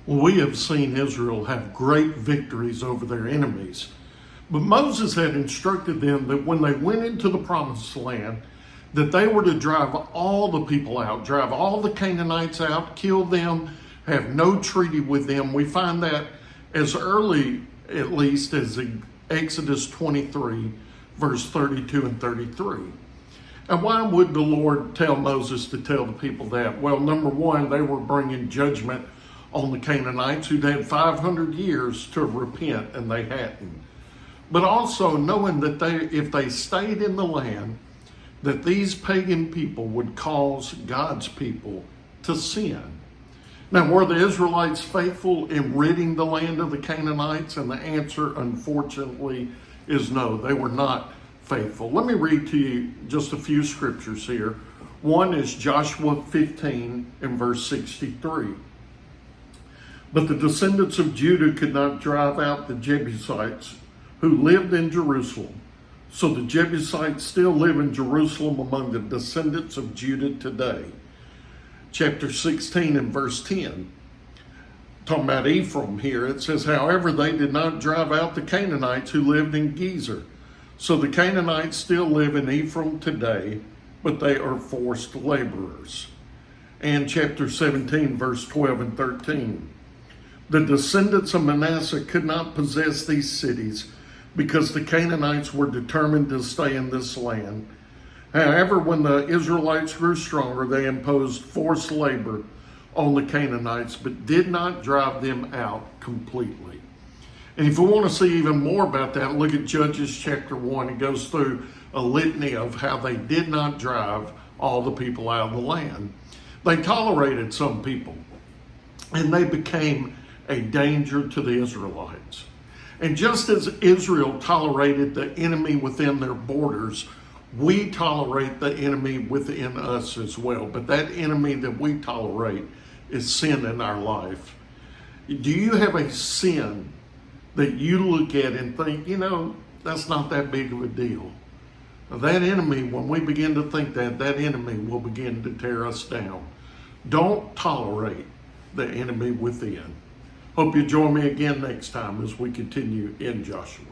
Well, we have seen Israel have great victories over their enemies. But Moses had instructed them that when they went into the promised land, that they were to drive all the people out, drive all the Canaanites out, kill them, have no treaty with them. We find that as early, at least, as Exodus 23, verse 32 and 33. And why would the Lord tell Moses to tell the people that? Well, number one, they were bringing judgment on the Canaanites who'd had 500 years to repent, and they hadn't. But also knowing that if they stayed in the land, that these pagan people would cause God's people to sin. Now, were the Israelites faithful in ridding the land of the Canaanites? And the answer, unfortunately, is no, they were not faithful. Let me read to you just a few scriptures here. One is Joshua 15 and verse 63. But the descendants of Judah could not drive out the Jebusites who lived in Jerusalem. So the Jebusites still live in Jerusalem among the descendants of Judah today. Chapter 16 and verse 10. Talking about Ephraim here, it says, however, they did not drive out the Canaanites who lived in Gezer. So the Canaanites still live in Ephraim today, but they are forced laborers. And chapter 17, verse 12 and 13. The descendants of Manasseh could not possess these cities because the Canaanites were determined to stay in this land. However, when the Israelites grew stronger, they imposed forced labor on the Canaanites, but did not drive them out completely. And if you want to see even more about that, look at Judges chapter 1. It goes through a litany of how they did not drive all the people out of the land. They tolerated some people, and they became a danger to the Israelites. And just as Israel tolerated the enemy within their borders, we tolerate the enemy within us as well. But that enemy that we tolerate is sin in our life. Do you have a sin that you look at and think, that's not that big of a deal? That enemy, when we begin to think that enemy will begin to tear us down. Don't tolerate the enemy within. Hope you join me again next time as we continue in Joshua.